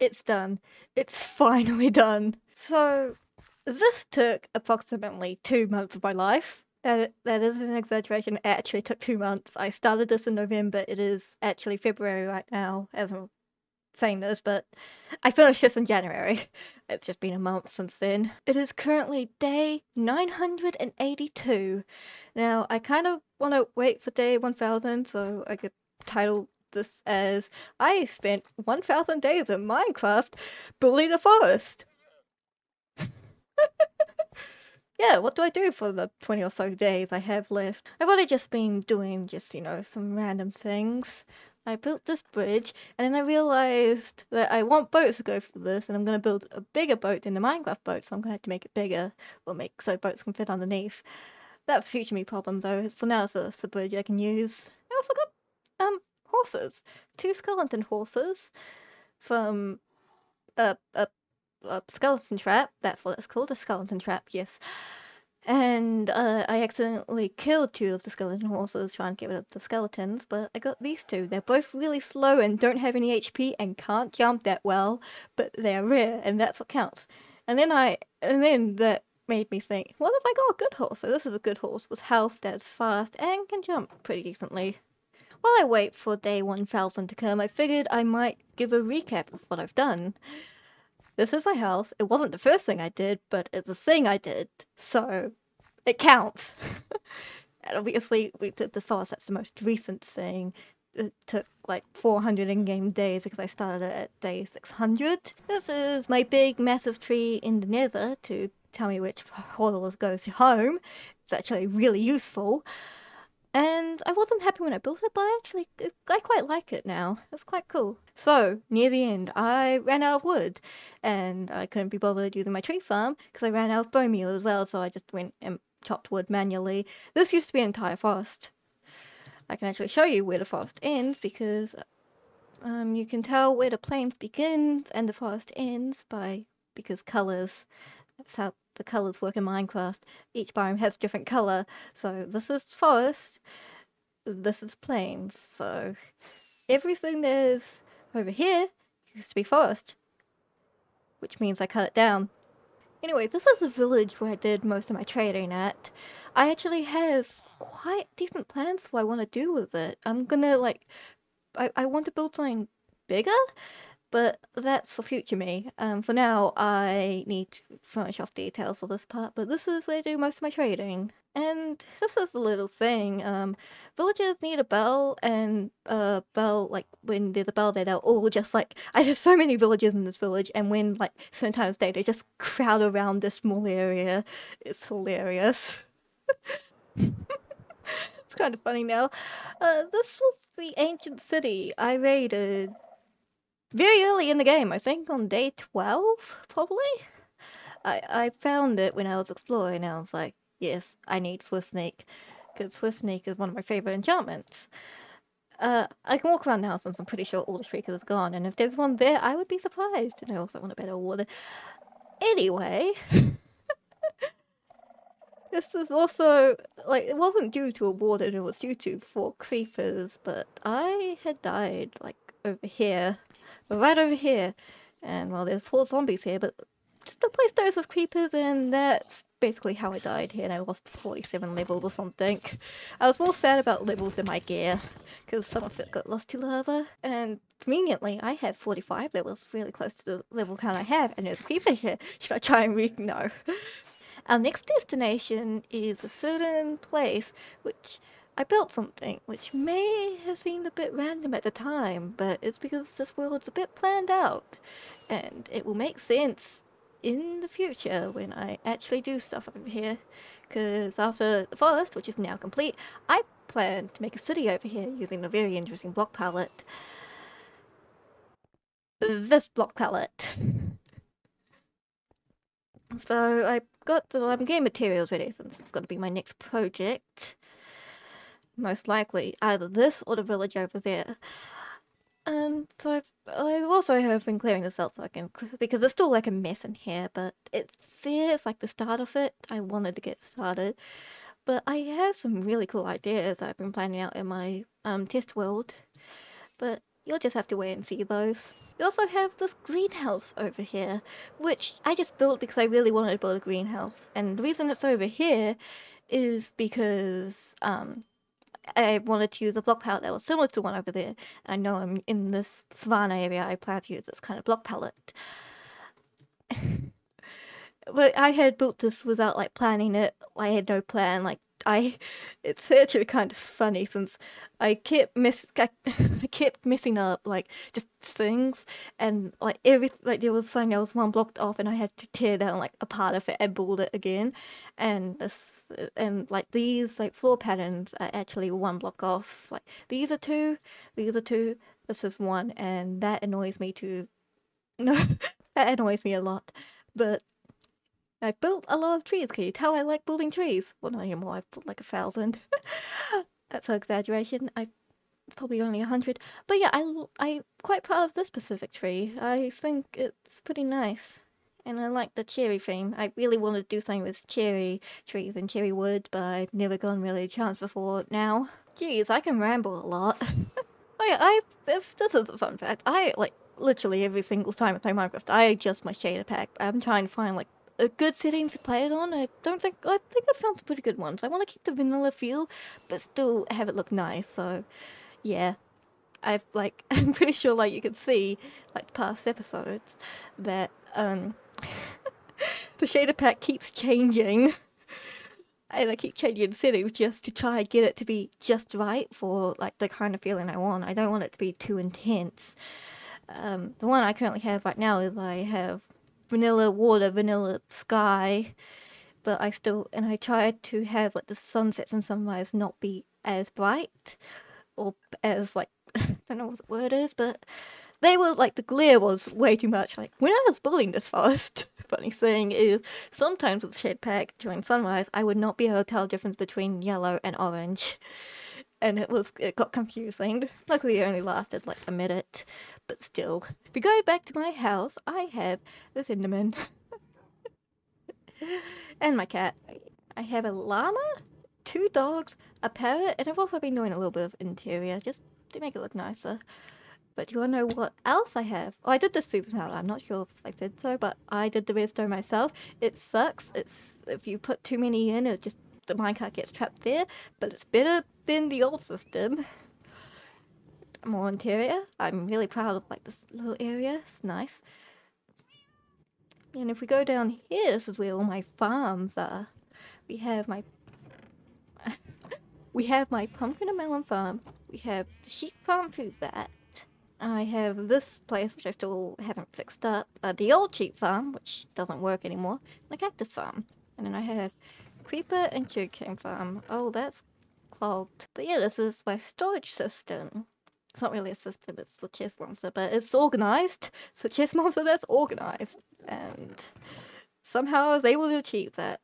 It's done. It's finally done. So, this took approximately 2 months of my life. That is an exaggeration. It actually took 2 months. I started this in November. It is actually February right now, as I'm saying this, but I finished this in January. It's just been a month since then. It is currently day 982. Now, I kind of want to wait for day 1000 so I could title this as I spent 1000 days in Minecraft building a forest. Yeah, what do I do for the 20 or so days I have left? I've only just been doing some random things. I built this bridge, and then I realized that I want boats to go through this, and I'm going to build a bigger boat than the Minecraft boat, so I'm going to have to make it bigger, or make so boats can fit underneath. That's a future me problem, though. For now, it's a bridge I can use. I also got, horses. 2 skeleton horses from a skeleton trap. That's what it's called, a skeleton trap, yes. And I accidentally killed 2 of the skeleton horses trying to get rid of the skeletons, but I got these 2. They're both really slow and don't have any HP and can't jump that well, but they're rare, and that's what counts. And then that made me think, what if I got a good horse? So this is a good horse with health that's fast and can jump pretty decently. While I wait for day 1000 to come, I figured I might give a recap of what I've done. This is my house. It wasn't the first thing I did, but it's the thing I did, so it counts. And obviously, we did the forest. That's the most recent thing. It took like 400 in-game days because I started it at day 600. This is my big, massive tree in the nether to tell me which portal goes home. It's actually really useful. And I wasn't happy when I built it, but I quite like it now. It's quite cool. So, near the end, I ran out of wood, and I couldn't be bothered using my tree farm because I ran out of bone meal as well, so I just went and chopped wood manually. This used to be an entire forest. I can actually show you where the forest ends because you can tell where the plains begins and the forest ends because colors. That's how the colors work in Minecraft. Each biome has a different color. So this is forest, this is plains, so everything there's over here used to be forest, which means I cut it down. Anyway, this is the village where I did most of my trading at. I actually have quite decent plans for what I want to do with it. I'm gonna I want to build something bigger, but that's for future me. For now, I need to finish off details for this part, but this is where I do most of my trading. And this is a little thing. Villagers need a bell, and bell, like, when there's a bell there, they'll all just, like, I have so many villagers in this village, and when, like, certain times of day, they just crowd around this small area. It's hilarious. It's kind of funny now. This was the ancient city I raided very early in the game, I think on day 12, probably. I found it when I was exploring, and I was like, yes, I need Swift Sneak, because Swift Sneak is one of my favorite enchantments. I can walk around now since I'm pretty sure all the shriekers is gone, and if there's one there, I would be surprised. And I also want a better water. Anyway, this is also, like, it wasn't due to a warden, it was due to 4 creepers, but I had died, like, over here, right over here. And, well, there's 4 zombies here, but just a place dose of creepers, and that's basically how I died here, and I lost 47 levels or something. I was more sad about levels in my gear, because some of it got lost to lava, and conveniently, I have 45 levels, really close to the level count I have, and there's a creeper here. Should I try and no. Our next destination is a certain place which I built something which may have seemed a bit random at the time, but it's because this world's a bit planned out, and it will make sense in the future when I actually do stuff over here. Because after the forest, which is now complete, I plan to make a city over here using a very interesting block palette. This block palette. So I'm getting materials ready since it's going to be my next project. Most likely either this or the village over there. So I also have been clearing this out so I can, because it's still like a mess in here, but it's there, it's like the start of it. I wanted to get started, but I have some really cool ideas I've been planning out in my test world, but you'll just have to wait and see those. We also have this greenhouse over here, which I just built because I really wanted to build a greenhouse. And the reason it's over here is because I wanted to use a block palette that was similar to the one over there. And I know I'm in this savanna area, I plan to use this kind of block palette. But I had built this without like planning it. I had no plan. I, it's actually kind of funny since I kept messing up like just things, and like there was something that was one blocked off, and I had to tear down like a part of it and build it again, and this and like these like floor patterns are actually one block off. Like these are two, this is one, and that annoys me to no, that annoys me a lot, but. I built a lot of trees. Can you tell I like building trees? Well, not anymore. I've built like 1,000. That's an exaggeration. I probably only 100. But yeah, I'm quite proud of this specific tree. I think it's pretty nice. And I like the cherry theme. I really wanted to do something with cherry trees and cherry wood, but I've never gotten really a chance before now. Geez, I can ramble a lot. Oh yeah, if this is a fun fact, I like literally every single time I play Minecraft, I adjust my shader pack. I'm trying to find like a good setting to play it on. I think I found some pretty good ones. I want to keep the vanilla feel, but still have it look nice. So yeah, I've like I'm pretty sure like you can see like past episodes that the shader pack keeps changing. And I keep changing settings just to try and get it to be just right for like the kind of feeling I want. I don't want it to be too intense. The one I currently have right now is I have vanilla water, vanilla sky, but I tried to have like the sunsets and sunrise not be as bright or as like, I don't know what the word is, but they were like the glare was way too much. Like when I was building this forest, funny thing is sometimes with shade pack during sunrise, I would not be able to tell the difference between yellow and orange, and it got confusing. Luckily, it only lasted like a minute, but still. If we go back to my house, I have this Enderman and my cat. I have a llama, two dogs, a parrot, and I've also been doing a little bit of interior just to make it look nicer. But do you want to know what else I have? Oh, I did the super tower. I'm not sure if I did so, but I did the redstone myself. It sucks. It's if you put too many in, it just the minecart gets trapped there. But it's better than the old system. More interior. I'm really proud of like this little area. It's nice. And if we go down here, this is where all my farms are. We have my we have my pumpkin and melon farm. We have the sheep farm through that. I have this place, which I still haven't fixed up, the old sheep farm, which doesn't work anymore, and a cactus farm. And then I have creeper and sugarcane farm. Oh, that's clogged. But yeah, this is my storage system. It's not really a system, it's the chest monster, but it's organized. So chest monster that's organized. And somehow I was able to achieve that.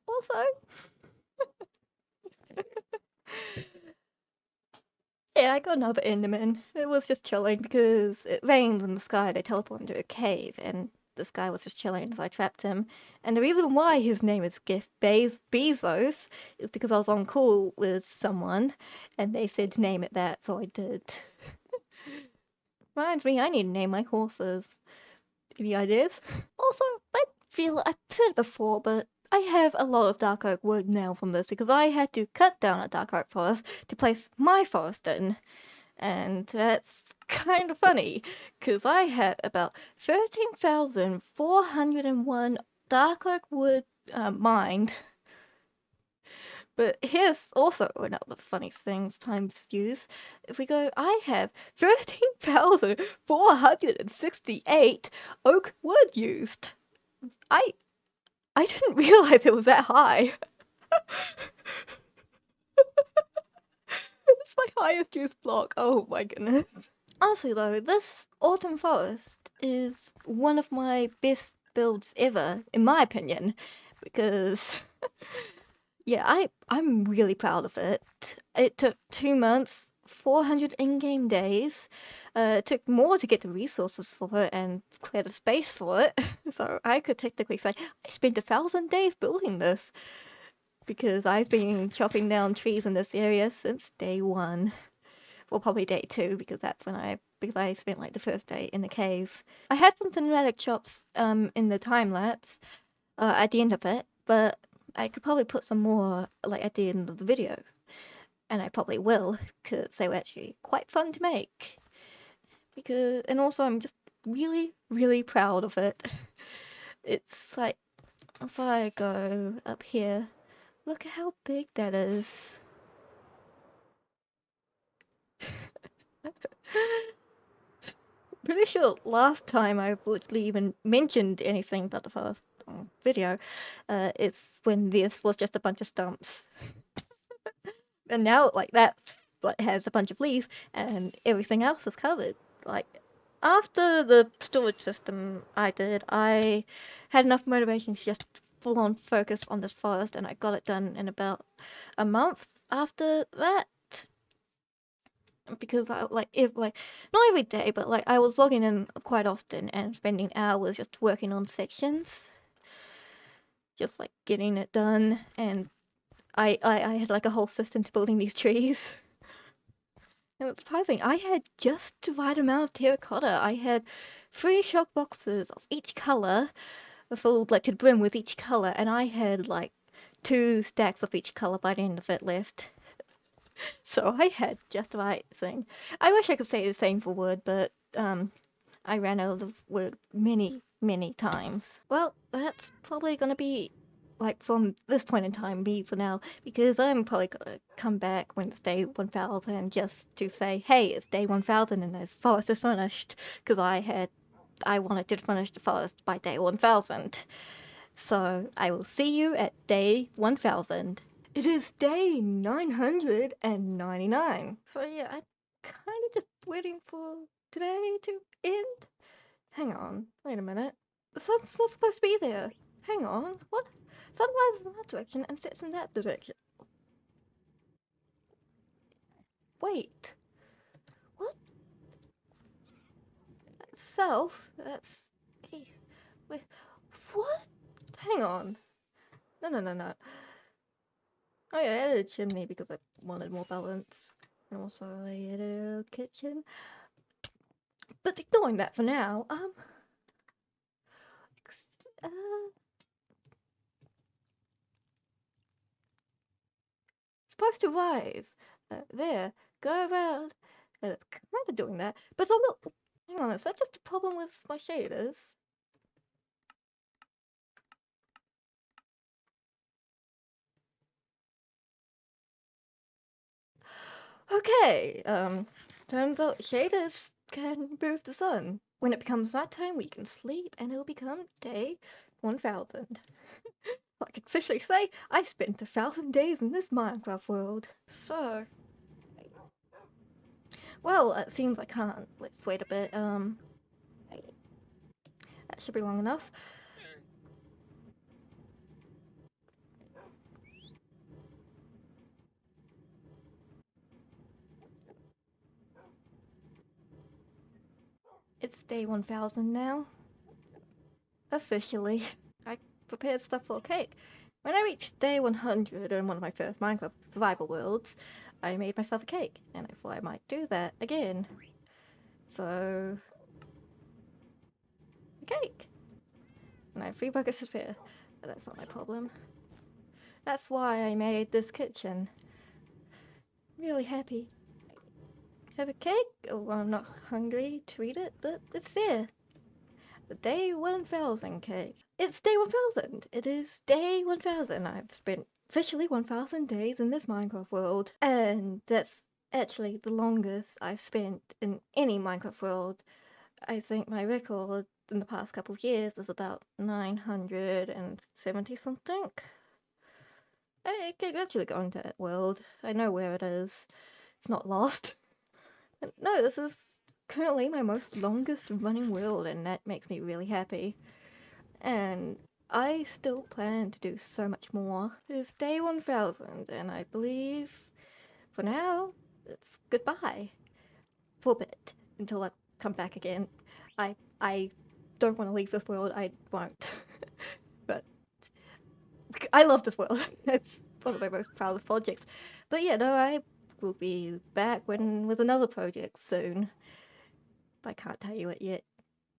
Also, yeah, I got another Enderman. It was just chilling because it rains in the sky. They teleport into a cave, and this guy was just chilling, so I trapped him. And the reason why his name is Bezos is because I was on call with someone, and they said to name it that, so I did. Reminds me, I need to name my horses. Any ideas? Also, I feel I've said it before, but I have a lot of dark oak wood now from this because I had to cut down a dark oak forest to place my forest in. And that's kind of funny because I have about 13,401 dark oak wood mined. But here's also another funny thing times use. If we go, I have 13,468 oak wood used. I I didn't realize it was that high. It's my highest used block. Oh my goodness. Honestly though, this autumn forest is one of my best builds ever, in my opinion, because yeah, I'm really proud of it. It took 2 months, 400 in-game days. It took more to get the resources for it and clear the space for it. So I could technically say I spent 1,000 days building this because I've been chopping down trees in this area since day one. well, probably day 2 because that's when I spent like the first day in the cave. I had some cinematic shots in the time lapse at the end of it, but I could probably put some more like at the end of the video, and I probably will because they were actually quite fun to make. And also I'm just really, really proud of it. It's like if I go up here, look at how big that is. Pretty sure last time I literally even mentioned anything about the first video, it's when this was just a bunch of stumps. And now, like, that like, has a bunch of leaves and everything else is covered. Like, after the storage system I had enough motivation to just full on focus on this forest, and I got it done in about a month after that. Because I if not every day, but like I was logging in quite often and spending hours just working on sections, just like getting it done. And I had like a whole system to building these trees. And it's surprising. I had just the right amount of terracotta. I had 3 shock boxes of each color, filled like to the brim with each color, and I had like 2 stacks of each color by the end of it left. So I had just the right thing. I wish I could say the same for wood, but I ran out of wood many, many times. Well, that's probably gonna be like from this point in time me for now, because I'm probably gonna come back when it's day 1000 just to say, hey, it's day 1000 and this forest is finished, because I wanted to finish the forest by day 1000. So I will see you at day 1000. It is day 999. So yeah, I'm kind of just waiting for today to end. Hang on, wait a minute. The sun's not supposed to be there. Hang on, what? Sun rises in that direction and sets in that direction. Wait, what? That's south? That's... Wait, what? Hang on. No, no, no, no. Oh yeah, I added a chimney because I wanted more balance. And also I added a kitchen. But ignoring that for now, uh, supposed to rise. There, go around. It's kind of doing that, but I'm not. Hang on, is that just a problem with my shaders? Okay, turns out shaders can move the sun. When it becomes nighttime, we can sleep, and it'll become day 1000. I can officially say I've spent 1000 days in this Minecraft world. So, well, it seems I can't. Let's wait a bit. That should be long enough. It's day 1000 now. Officially. I prepared stuff for a cake. When I reached day 100 in one of my first Minecraft survival worlds, I made myself a cake, and I thought I might do that again. So, a cake. And I have 3 buckets to spare, but that's not my problem. That's why I made this kitchen. Really happy. Have a cake? Oh, I'm not hungry to eat it, but it's there. The day 1000 cake. It's day 1000. It is day 1000. I've spent officially 1000 days in this Minecraft world, and that's actually the longest I've spent in any Minecraft world. I think my record in the past couple of years is about 970 something. I could actually go into that world. I know where it is. It's not lost. No, this is currently my most longest running world, and that makes me really happy. And I still plan to do so much more. It's day 1000, and I believe for now it's goodbye for a bit until I come back again. I don't want to leave this world. I won't. But I love this world. It's one of my most proudest projects. But yeah, no, I will be back when with another project soon. But I can't tell you it yet.